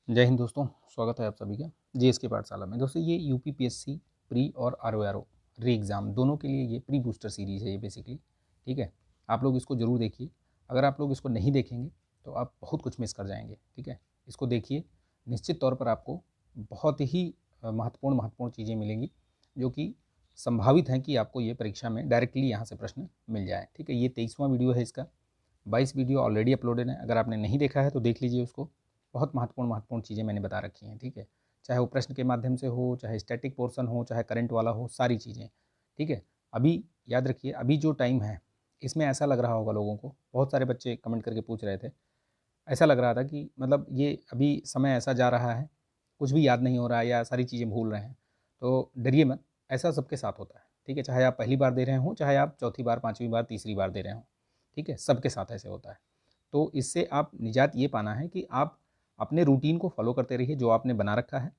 जय हिंद दोस्तों, स्वागत है आप सभी का जीएस की पाठशाला में। दोस्तों ये यूपीपीएससी प्री और आरओआरओ री एग्ज़ाम दोनों के लिए ये प्री बूस्टर सीरीज़ है ये बेसिकली। ठीक है, आप लोग इसको ज़रूर देखिए। अगर आप लोग इसको नहीं देखेंगे तो आप बहुत कुछ मिस कर जाएंगे। ठीक है, इसको देखिए, निश्चित तौर पर आपको बहुत ही महत्वपूर्ण चीज़ें मिलेंगी जो कि संभावित हैं कि आपको ये परीक्षा में डायरेक्टली यहाँ से प्रश्न मिल जाए। ठीक है, ये 23वां वीडियो है इसका। 22 वीडियो ऑलरेडी अपलोडेड है। अगर आपने नहीं देखा है तो देख लीजिए उसको। बहुत महत्वपूर्ण चीज़ें मैंने बता रखी हैं। ठीक है, चाहे वो प्रश्न के माध्यम से हो, चाहे स्टैटिक पोर्शन हो, चाहे करंट वाला हो, सारी चीज़ें। ठीक है, अभी याद रखिए, अभी जो टाइम है इसमें ऐसा लग रहा होगा लोगों को, बहुत सारे बच्चे कमेंट करके पूछ रहे थे, ऐसा लग रहा था कि मतलब ये अभी समय ऐसा जा रहा है, कुछ भी याद नहीं हो रहा है या सारी चीज़ें भूल रहे हैं। तो डरिए मत, ऐसा सबके साथ होता है। ठीक है, चाहे आप पहली बार दे रहे हो, चाहे आप चौथी बार, पाँचवीं बार, तीसरी बार दे रहे हो। ठीक है, सबके साथ ऐसे होता है। तो इससे आप निजात ये पाना है कि आप अपने रूटीन को फॉलो करते रहिए जो आपने बना रखा है।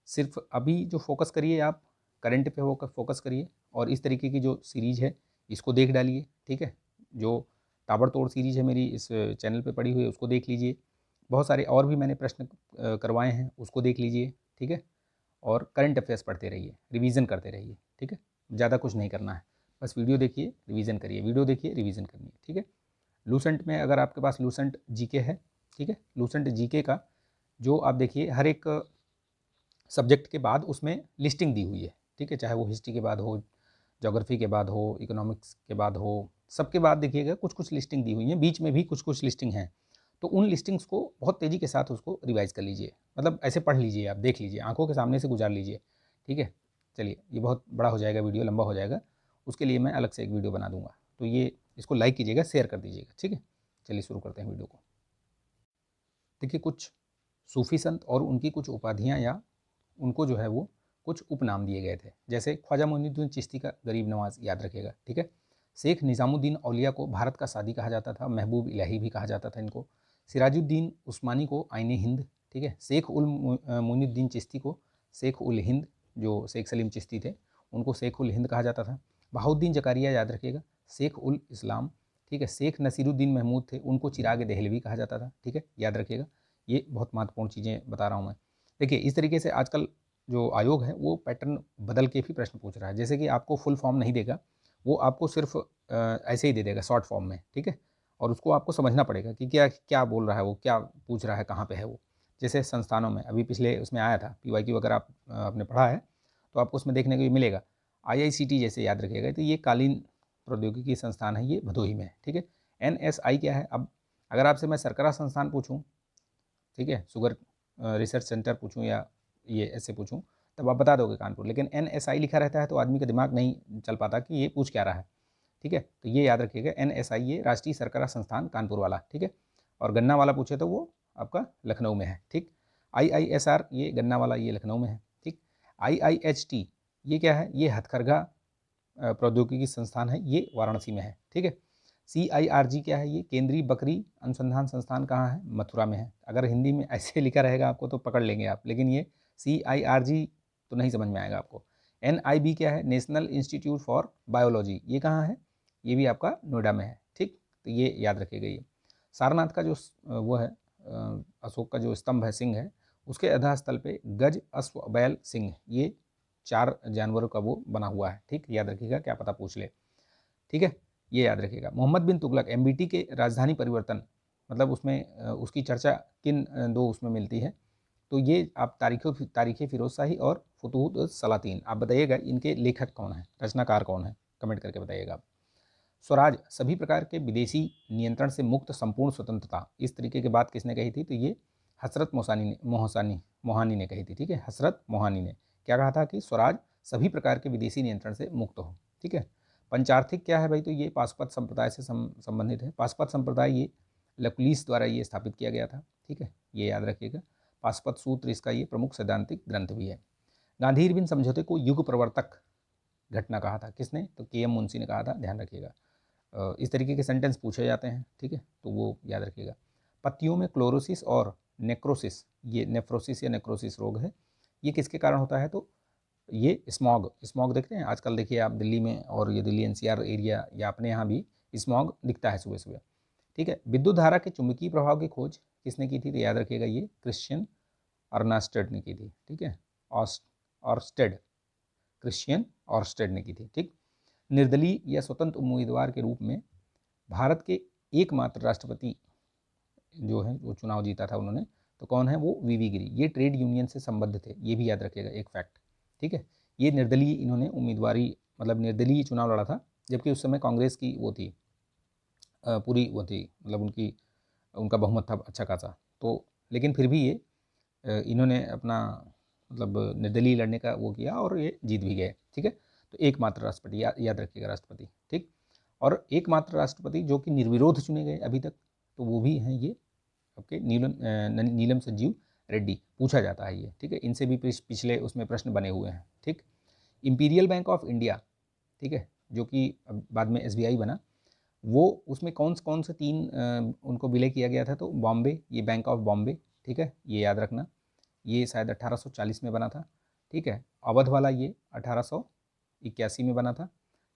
सिर्फ अभी जो फोकस करिए, आप करंट पे होकर फोकस करिए और इस तरीके की जो सीरीज़ है इसको देख डालिए। ठीक है, जो ताबड़तोड़ सीरीज़ है मेरी इस चैनल पे पड़ी हुई है उसको देख लीजिए। बहुत सारे और भी मैंने प्रश्न करवाए हैं, उसको देख लीजिए। ठीक है, और करंट अफेयर्स पढ़ते रहिए, रिवीजन करते रहिए। ठीक है, ज़्यादा कुछ नहीं करना है, बस वीडियो देखिए, रिवीजन करिए, वीडियो देखिए, रिवीजन करनी है। ठीक है, लूसेंट में अगर आपके पास लूसेंट जीके है, ठीक है, लूसेंट जीके का जो आप देखिए हर एक सब्जेक्ट के बाद उसमें लिस्टिंग दी हुई है। ठीक है, चाहे वो हिस्ट्री के बाद हो, ज्योग्राफी के बाद हो, इकोनॉमिक्स के बाद हो, सबके बाद देखिएगा कुछ कुछ लिस्टिंग दी हुई है, बीच में भी कुछ कुछ लिस्टिंग है। तो उन लिस्टिंग्स को बहुत तेज़ी के साथ उसको रिवाइज़ कर लीजिए, मतलब ऐसे पढ़ लीजिए, आप देख लीजिए, आंखों के सामने से गुजार लीजिए। ठीक है, चलिए, ये बहुत बड़ा हो जाएगा वीडियो, लंबा हो जाएगा, उसके लिए मैं अलग से एक वीडियो बना दूंगा। तो ये इसको लाइक कीजिएगा, शेयर कर दीजिएगा। ठीक है, चलिए शुरू करते हैं वीडियो को। देखिए, कुछ सूफ़ी संत और उनकी कुछ उपाधियाँ या उनको जो है वो कुछ उपनाम दिए गए थे। जैसे ख्वाजा मोइनुद्दीन चिश्ती का गरीब नवाज़, याद रखिएगा। ठीक है, शेख निज़ामुद्दीन औलिया को भारत का सादी कहा जाता था, महबूब इलाही भी कहा जाता था इनको। सिराजुद्दीन उस्मानी को आइने हिंद। ठीक है, शेख उल मोइनुद्दीन चिश्ती को शेख उल हिंद, जो शेख सलीम चिश्ती थे उनको शेख उल हिंद कहा जाता था। बहाउद्दीन जकारिया, याद रखिएगा, शेख उल इस्लाम। ठीक है, शेख नसीरुद्दीन महमूद थे, उनको चिराग दहलवी कहा जाता था। ठीक है, याद रखिएगा, ये बहुत महत्वपूर्ण चीज़ें बता रहा हूँ मैं। देखिए, इस तरीके से आजकल जो आयोग है वो पैटर्न बदल के भी प्रश्न पूछ रहा है। जैसे कि आपको फुल फॉर्म नहीं देगा, वो आपको सिर्फ ऐसे ही दे देगा शॉर्ट फॉर्म में। ठीक है, और उसको आपको समझना पड़ेगा कि क्या क्या बोल रहा है वो, क्या पूछ रहा है, कहाँ पे है वो। जैसे संस्थानों में अभी पिछले उसमें आया था PYQ, अगर आप आपने पढ़ा है तो आपको उसमें देखने को मिलेगा। IICT जैसे, याद रखिएगा, तो ये कालीन प्रौद्योगिकी संस्थान है, ये भदोही में है। ठीक है, NSI क्या है? अब अगर आपसे मैं सरकरा संस्थान पूछूँ, ठीक है, शुगर रिसर्च सेंटर पूछूं या ये ऐसे पूछूं, तब आप बता दोगे कानपुर। लेकिन NSI लिखा रहता है तो आदमी का दिमाग नहीं चल पाता कि ये पूछ क्या रहा है। ठीक है, तो ये याद रखिएगा, NSI ये राष्ट्रीय सरकरा संस्थान कानपुर वाला। ठीक है, और गन्ना वाला पूछे तो वो आपका लखनऊ में है। ठीक, IISR ये गन्ना वाला, ये लखनऊ में है। ठीक, IIHT ये क्या है? ये हथकरघा प्रौद्योगिकी संस्थान है, ये वाराणसी में है। ठीक है, CIRG क्या है? ये केंद्रीय बकरी अनुसंधान संस्थान कहाँ है? मथुरा में है। अगर हिंदी में ऐसे लिखा रहेगा आपको तो पकड़ लेंगे आप, लेकिन ये CIRG तो नहीं समझ में आएगा आपको। NIB क्या है? नेशनल इंस्टीट्यूट फॉर बायोलॉजी, ये कहाँ है? ये भी आपका नोएडा में है। ठीक, तो ये याद रखिएगा। ये सारनाथ का जो वो है, अशोक का जो स्तंभ है, सिंह है, उसके आधास्थल पे गज, अश्व, बैल, सिंह, ये 4 जानवरों का वो बना हुआ है। ठीक, याद रखिएगा, क्या पता पूछ ले। ठीक है, ये याद रखिएगा। मोहम्मद बिन तुगलक, MBT के राजधानी परिवर्तन, मतलब उसमें उसकी चर्चा किन दो उसमें मिलती है? तो ये आप तारीख़ फ़िरोज़ शाही और फुतूहत सलातीन, आप बताइएगा इनके लेखक कौन है, रचनाकार कौन है? कमेंट करके बताइएगा आप। स्वराज, सभी प्रकार के विदेशी नियंत्रण से मुक्त संपूर्ण स्वतंत्रता, इस तरीके की बात किसने कही थी? तो ये हसरत मोहानी ने कही थी। ठीक है, हसरत मोहानी ने क्या कहा था कि स्वराज सभी प्रकार के विदेशी नियंत्रण से मुक्त हो। ठीक है, पंचार्थिक क्या है भाई? तो ये पाशुपत संप्रदाय से संबंधित है। पाशुपत संप्रदाय ये लकुलिस द्वारा ये स्थापित किया गया था। ठीक है, ये याद रखिएगा। पाशुपत सूत्र इसका ये प्रमुख सैद्धांतिक ग्रंथ भी है। गांधी इरविन समझौते को युग प्रवर्तक घटना कहा था, किसने? तो KM मुंशी ने कहा था, ध्यान रखिएगा। इस तरीके के सेंटेंस पूछे जाते हैं। ठीक है, तो वो याद रखिएगा। पत्तियों में क्लोरोसिस और नेक्रोसिस, ये नेफ्रोसिस या नेक्रोसिस रोग है, ये किसके कारण होता है? तो ये स्मॉग देखते हैं आजकल, देखिए आप दिल्ली में, और ये दिल्ली NCR एरिया या अपने यहाँ भी स्मॉग दिखता है सुबह सुबह। ठीक है, विद्युत धारा के चुंबकीय प्रभाव की खोज किसने की थी? तो याद रखिएगा, ये क्रिश्चियन अर्नास्टेड ने की थी, ठीक है, ऑर्स्टेड, क्रिश्चियन ऑर्स्टेड ने की थी, ठीक। निर्दलीय या स्वतंत्र उम्मीदवार के रूप में भारत के एकमात्र राष्ट्रपति जो है वो चुनाव जीता था उन्होंने, तो कौन है वो, वीवी गिरी। ये ट्रेड यूनियन से संबद्ध थे, ये भी याद रखिएगा एक फैक्ट, ठीक है। ये निर्दलीय इन्होंने उम्मीदवारी मतलब निर्दलीय चुनाव लड़ा था, जबकि उस समय कांग्रेस की वो थी पूरी वो थी, मतलब उनका बहुमत था अच्छा खासा, तो लेकिन फिर भी ये इन्होंने अपना मतलब निर्दलीय लड़ने का वो किया और ये जीत भी गए, ठीक है। तो एकमात्र राष्ट्रपति याद रखिएगा राष्ट्रपति, ठीक। और एकमात्र राष्ट्रपति जो कि निर्विरोध चुने गए अभी तक, तो वो भी हैं ये आपके नीलम संजीव रेड्डी, पूछा जाता है ये, ठीक है। इनसे भी पिछले उसमें प्रश्न बने हुए हैं, ठीक। इंपीरियल बैंक ऑफ इंडिया, ठीक है, जो कि बाद में SBI बना, वो उसमें कौन से 3 उनको विलय किया गया था, तो बॉम्बे, ये बैंक ऑफ बॉम्बे, ठीक है, ये याद रखना, ये शायद 1840 में बना था, ठीक है। अवध वाला ये 1881 में बना था,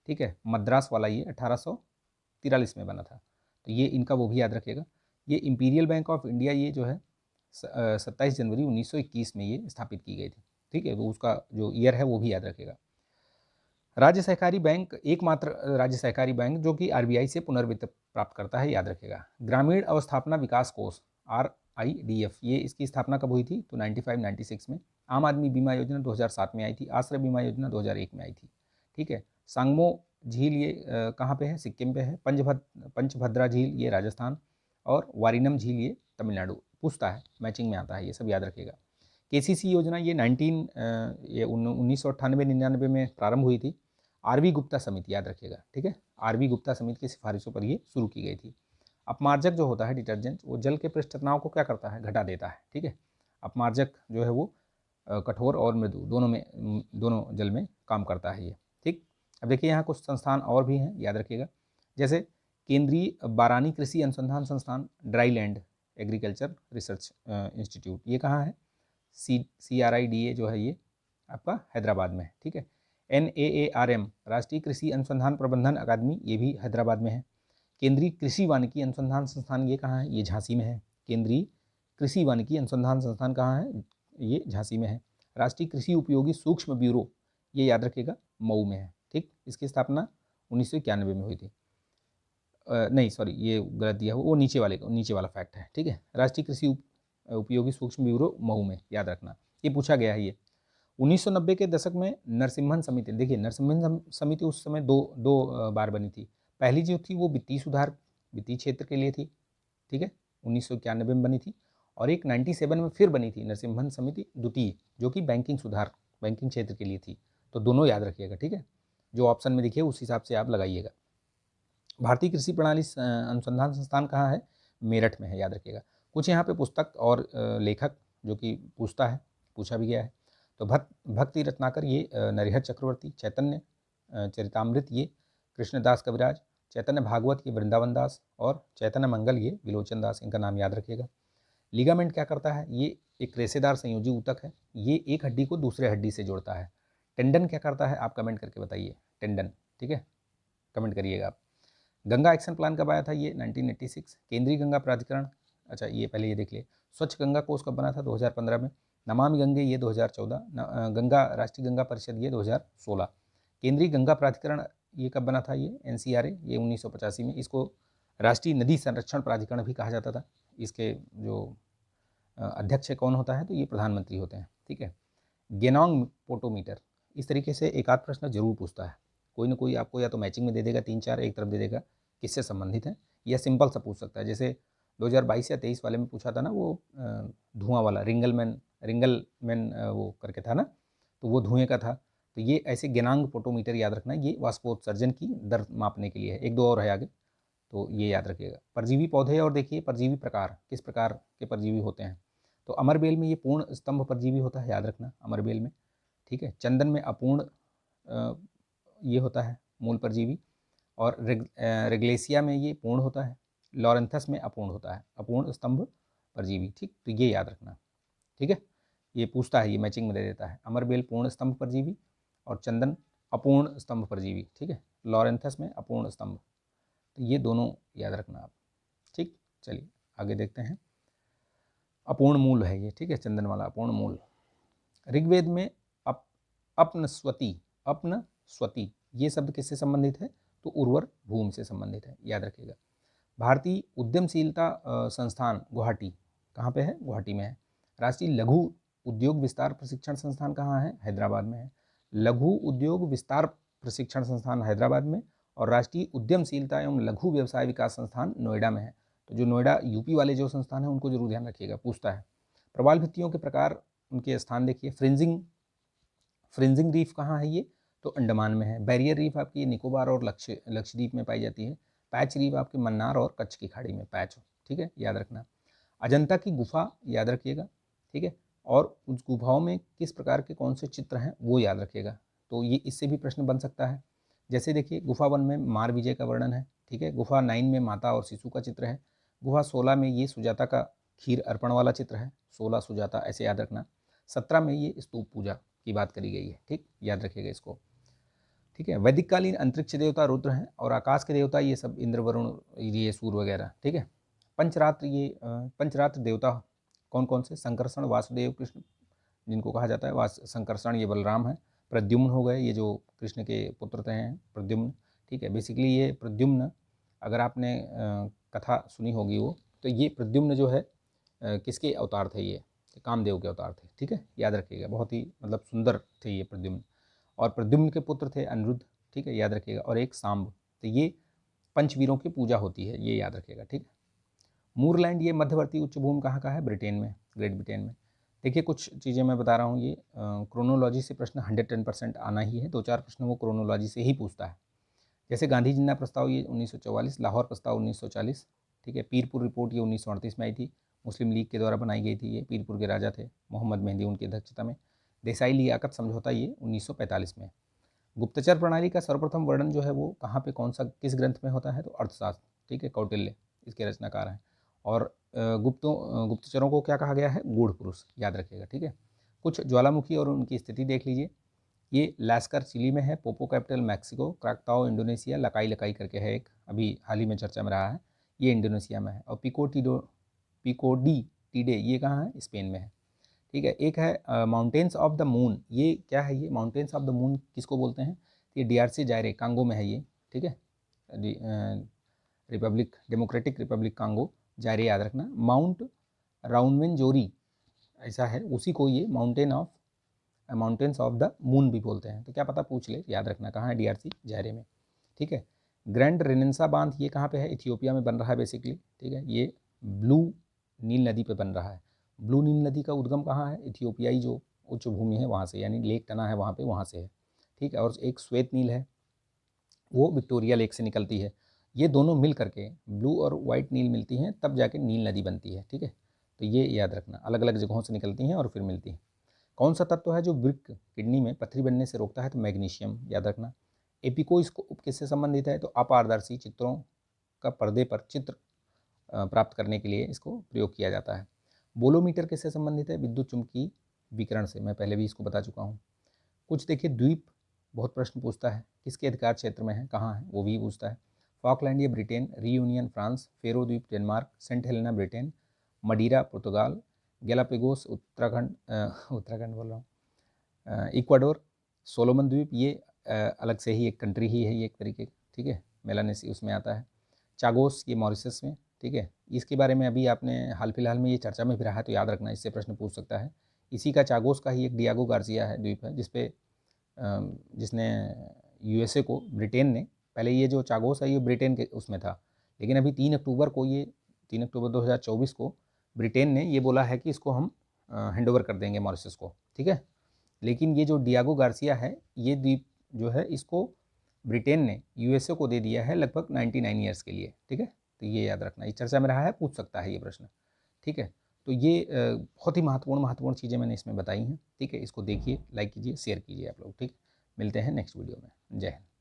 ठीक है। मद्रास वाला ये 1843 में बना था, तो ये इनका वो भी याद रखिएगा। ये इंपीरियल बैंक ऑफ इंडिया ये जो है 27 जनवरी 1921 में ये स्थापित की गई थी, ठीक है, तो उसका जो ईयर है वो भी याद रखिएगा। राज्य सहकारी बैंक, एकमात्र राज्य सहकारी बैंक जो कि RBI से पुनर्वित्त प्राप्त करता है, याद रखिएगा। ग्रामीण अवस्थापना विकास कोष RIDF, ये इसकी स्थापना कब हुई थी, तो 95-96 में। आम आदमी बीमा योजना 2007 में आई थी। आश्रय बीमा योजना 2001 में आई थी, ठीक है। सांगमो झील ये कहाँ पे है, सिक्किम पे है। पंचभद्रा झील ये राजस्थान, और वारिनम झील ये तमिलनाडु। पूछता है, मैचिंग में आता है, ये सब याद रखिएगा। KCC योजना ये 1998-99 में प्रारंभ हुई थी। RV गुप्ता समिति, याद रखिएगा, ठीक है। RV गुप्ता समिति की सिफारिशों पर ये शुरू की गई थी। अपमार्जक जो होता है डिटर्जेंट, वो जल के पृष्ठ तनाव को क्या करता है, घटा देता है, ठीक है। अपमार्जक जो है वो कठोर और मृदु दोनों जल में काम करता है ये, ठीक। अब देखिए यहाँ कुछ संस्थान और भी हैं, याद रखिएगा, जैसे केंद्रीय बारानी कृषि अनुसंधान संस्थान, dry land agriculture research institute, ये कहाँ है, CRIDA जो है ये आपका हैदराबाद में है, ठीक है। NAARM राष्ट्रीय कृषि अनुसंधान प्रबंधन अकादमी, ये भी हैदराबाद में है। केंद्रीय कृषि वानिकी अनुसंधान संस्थान ये कहाँ है, ये झांसी में है। केंद्रीय कृषि वानिकी अनुसंधान संस्थान कहाँ है, ये झांसी में है। राष्ट्रीय कृषि उपयोगी सूक्ष्म ब्यूरो, ये याद रखिएगा, मऊ में है, ठीक। इसकी स्थापना 1991 में हुई थी। नहीं सॉरी, ये गलत दिया, वो नीचे वाला फैक्ट है, ठीक है। राष्ट्रीय कृषि उपयोगी सूक्ष्म ब्यूरो मऊ में, याद रखना, ये पूछा गया है ये। 1990 के दशक में नरसिम्हन समिति, देखिए नरसिम्हन समिति उस समय दो बार बनी थी। पहली जो थी वो वित्तीय सुधार, वित्तीय क्षेत्र के लिए थी, ठीक है, 1991 में बनी थी। और एक 97 में फिर बनी थी नरसिम्हन समिति द्वितीय, जो कि बैंकिंग सुधार, बैंकिंग क्षेत्र के लिए थी। तो दोनों याद रखिएगा, ठीक है, जो ऑप्शन में दिखे उस हिसाब से आप लगाइएगा। भारतीय कृषि प्रणाली अनुसंधान संस्थान कहाँ है, मेरठ में है, याद रखिएगा। कुछ यहाँ पे पुस्तक और लेखक जो कि पूछा भी गया है, तो भक्ति रत्नाकर ये नरिहर चक्रवर्ती, चैतन्य चरितामृत ये कृष्णदास कविराज, चैतन्य भागवत ये वृंदावन दास, और चैतन्य मंगल ये विलोचन दास, इनका नाम याद रखिएगा। लिगामेंट क्या करता है, ये एक रेशेदार संयोजी ऊतक है, ये एक हड्डी को दूसरे हड्डी से जोड़ता है। टेंडन क्या करता है, आप कमेंट करके बताइए, टेंडन, ठीक है, कमेंट करिएगा आप। गंगा एक्शन प्लान कब आया था, ये 1986। केंद्रीय गंगा प्राधिकरण, अच्छा ये पहले ये देख लिए। स्वच्छ गंगा कोष कब बना था, 2015 में। नमामि गंगे ये 2014, गंगा राष्ट्रीय गंगा परिषद ये 2016। केंद्रीय गंगा प्राधिकरण ये कब बना था, ये NCRA ये 1985 में। इसको राष्ट्रीय नदी संरक्षण प्राधिकरण भी कहा जाता था। इसके जो अध्यक्ष कौन होता है, तो ये प्रधानमंत्री होते हैं, ठीक है। गेनोंग पोटोमीटर, इस तरीके से एक आध प्रश्न जरूर पूछता है, कोई ना कोई आपको या तो मैचिंग में दे देगा 3-4, एक तरफ दे देगा किससे संबंधित है, या सिंपल सा पूछ सकता है। जैसे 2022 या 23 वाले में पूछा था ना, वो धुआं वाला रिंगलमैन वो करके था ना, तो वो धुएं का था। तो ये ऐसे गेनांग पोटोमीटर याद रखना, ये वाष्पोत्सर्जन की दर मापने के लिए है। 1-2 और है आगे, तो ये याद रखिएगा। परजीवी पौधे, और देखिए परजीवी प्रकार, किस प्रकार के परजीवी होते हैं, तो अमरबेल में ये पूर्ण स्तंभ परजीवी होता है, याद रखना, अमरबेल में, ठीक है। चंदन में अपूर्ण ये होता है मूल परजीवी, और रेगलेसिया में ये पूर्ण होता है, लॉरेंथस में अपूर्ण होता है, अपूर्ण स्तंभ परजीवी, ठीक। तो ये याद रखना, ठीक है, ये पूछता है, ये मैचिंग में दे देता है। अमरबेल पूर्ण स्तंभ परजीवी और चंदन अपूर्ण स्तंभ परजीवी, ठीक है, लॉरेंथस में अपूर्ण स्तंभ, तो ये दोनों याद रखना आप, ठीक। चलिए आगे देखते हैं। अपूर्ण मूल है ये, ठीक है, चंदनवाला अपूर्ण मूल। ऋग्वेद में अपनस्वती ये शब्द किससे संबंधित है? तो उर्वर भूमि से संबंधित है, याद रखिएगा। भारतीय उद्यमशीलता संस्थान गुवाहाटी कहाँ पे है? गुवाहाटी में है। राष्ट्रीय लघु उद्योग विस्तार प्रशिक्षण संस्थान कहाँ है? हैदराबाद में है। लघु उद्योग विस्तार प्रशिक्षण संस्थान हैदराबाद में, और राष्ट्रीय उद्यमशीलता एवं लघु व्यवसाय विकास संस्थान नोएडा में है। तो जो नोएडा यूपी वाले जो संस्थान है उनको जरूर ध्यान रखिएगा, पूछता है। प्रवाल भित्तियों के प्रकार, उनके स्थान देखिए। फ्रिंजिंग रीफ कहाँ है? ये तो अंडमान में है। बैरियर रीफ आपकी निकोबार और लक्षद्वीप में पाई जाती है। पैच रीफ आपके मन्नार और कच्छ की खाड़ी में, पैच, ठीक है, याद रखना। अजंता की गुफा याद रखिएगा, ठीक है, और उस गुफाओं में किस प्रकार के कौन से चित्र हैं वो याद रखिएगा। तो ये इससे भी प्रश्न बन सकता है। जैसे देखिए, गुफा 1 में मार विजय का वर्णन है, ठीक है। गुफा 9 में माता और शिशु का चित्र है। गुफा 16 में ये सुजाता का खीर अर्पण वाला चित्र है, 16 सुजाता, ऐसे याद रखना। 17 में ये स्तूप पूजा की बात करी गई है, ठीक, याद रखिएगा इसको, ठीक है। वैदिक कालीन अंतरिक्ष देवता रुद्र हैं, और आकाश के देवता ये सब इंद्र, वरुण, ये सूर्य वगैरह, ठीक है। पंचरात्र देवता कौन कौन से? संकर्षण, वासुदेव, कृष्ण जिनको कहा जाता है, संकर्षण ये बलराम है। प्रद्युम्न हो गए, ये जो कृष्ण के पुत्र थे हैं, प्रद्युम्न, ठीक है। बेसिकली ये प्रद्युम्न, अगर आपने कथा सुनी होगी वो, तो ये प्रद्युम्न जो है किसके अवतार थे? ये कामदेव के अवतार थे, ठीक है, याद रखिएगा। बहुत ही मतलब सुंदर थे ये प्रद्युम्न। और प्रद्युम्न के पुत्र थे अनिरुद्ध, ठीक है, याद रखिएगा, और एक सांब। तो ये पंचवीरों की पूजा होती है, ये याद रखिएगा, ठीक है। मूरलैंड ये मध्यवर्ती उच्च भूमि कहाँ का है? ब्रिटेन में, ग्रेट ब्रिटेन में। देखिए, कुछ चीज़ें मैं बता रहा हूँ, ये क्रोनोलॉजी से प्रश्न 110% आना ही है। 2-4 प्रश्न वो क्रोनोलॉजी से ही पूछता है। जैसे गांधी जिन्ना प्रस्ताव ये 1944, लाहौर प्रस्ताव 1940, ठीक है। पीरपुर रिपोर्ट ये 1938 में आई थी, मुस्लिम लीग के द्वारा बनाई गई थी। ये पीरपुर के राजा थे मोहम्मद मेहंदी, उनकी अध्यक्षता में। देसाई लियाकत समझौता ये 1945 में। गुप्तचर प्रणाली का सर्वप्रथम वर्णन जो है वो कहाँ पे, कौन सा, किस ग्रंथ में होता है? तो अर्थशास्त्र, ठीक है, कौटिल्य इसके रचनाकार हैं। और गुप्तचरों को क्या कहा गया है? गूढ़ पुरुष, याद रखिएगा, ठीक है। कुछ ज्वालामुखी और उनकी स्थिति देख लीजिए। ये लास्कर चिली में है, पोपो कैपिटल मैक्सिको, क्राकताओ इंडोनेशिया, लकाई लकाई करके है एक, अभी हाल ही में चर्चा में रहा है, ये इंडोनेशिया में है। और पिकोडी टीडे ये कहाँ है? स्पेन में है, ठीक है। एक है माउंटेन्स ऑफ द मून, ये क्या है? ये माउंटेन्स ऑफ द मून किसको बोलते हैं? ये DRC जायरे, कांगो में है ये, ठीक है, रिपब्लिक, डेमोक्रेटिक रिपब्लिक कांगो, जायरे याद रखना। माउंट राउनवेंजोरी ऐसा है, उसी को ये माउंटेन्स ऑफ द मून भी बोलते हैं। तो क्या पता पूछ ले, याद रखना कहाँ है? DRC जायरे में, ठीक है। ग्रैंड रेनेसा बांध ये कहाँ पे है? इथियोपिया में बन रहा है बेसिकली, ठीक है। ये ब्लू नील नदी पे बन रहा है। ब्लू नील नदी का उद्गम कहाँ है? इथियोपियाई जो उच्च भूमि है वहाँ से, यानी लेक टना है वहाँ पे, वहाँ से है, ठीक है। और एक श्वेत नील है, वो विक्टोरिया लेक से निकलती है। ये दोनों मिल करके ब्लू और वाइट नील मिलती हैं, तब जाके नील नदी बनती है, ठीक है। तो ये याद रखना, अलग अलग जगहों से निकलती हैं और फिर मिलती हैं। कौन सा तत्व है जो वृक्क, किडनी में पत्थरी बनने से रोकता है? तो मैग्नीशियम, याद रखना। एपिको इसको किससे संबंधित है? तो अपारदर्शी चित्रों का पर्दे पर चित्र प्राप्त करने के लिए इसको प्रयोग किया जाता है। बोलोमीटर किससे संबंधित है? विद्युत चुंबकीय विकिरण से, मैं पहले भी इसको बता चुका हूँ। कुछ देखिए, द्वीप बहुत प्रश्न पूछता है, किसके अधिकार क्षेत्र में है, कहाँ है, वो भी पूछता है। फॉकलैंड ये ब्रिटेन, रियूनियन फ्रांस, फेरो द्वीप डेनमार्क, सेंट हेलेना ब्रिटेन, मडीरा पुर्तगाल, गैलापेगोस उत्तराखंड बोल रहा हूँ, इक्वाडोर, सोलोमन द्वीप ये अलग से ही एक कंट्री ही है ये एक तरीके, ठीक है, मेलानेसी उसमें आता है। चागोस ये मॉरिशस में, ठीक है। इसके बारे में अभी आपने हाल फिलहाल में ये चर्चा में भी रहा है, तो याद रखना, इससे प्रश्न पूछ सकता है। इसी का, चागोस का ही एक डियागो गार्सिया है द्वीप है, जिसने USA को, ब्रिटेन ने, पहले ये जो चागोस है ये ब्रिटेन के उसमें था, लेकिन अभी 3 अक्टूबर 2024 को ब्रिटेन ने ये बोला है कि इसको हम हैंड ओवर कर देंगे मॉरिशस को, ठीक है। लेकिन ये जो डियागो गार्सिया है, ये द्वीप जो है इसको ब्रिटेन ने USA को दे दिया है लगभग 99 ईयर्स के लिए, ठीक है। तो ये याद रखना, ये चर्चा में रहा है, पूछ सकता है ये प्रश्न, ठीक है। तो ये बहुत ही महत्वपूर्ण चीज़ें मैंने इसमें बताई हैं, ठीक है। इसको देखिए, लाइक कीजिए, शेयर कीजिए आप लोग, ठीक। मिलते हैं नेक्स्ट वीडियो में। जय हिंद।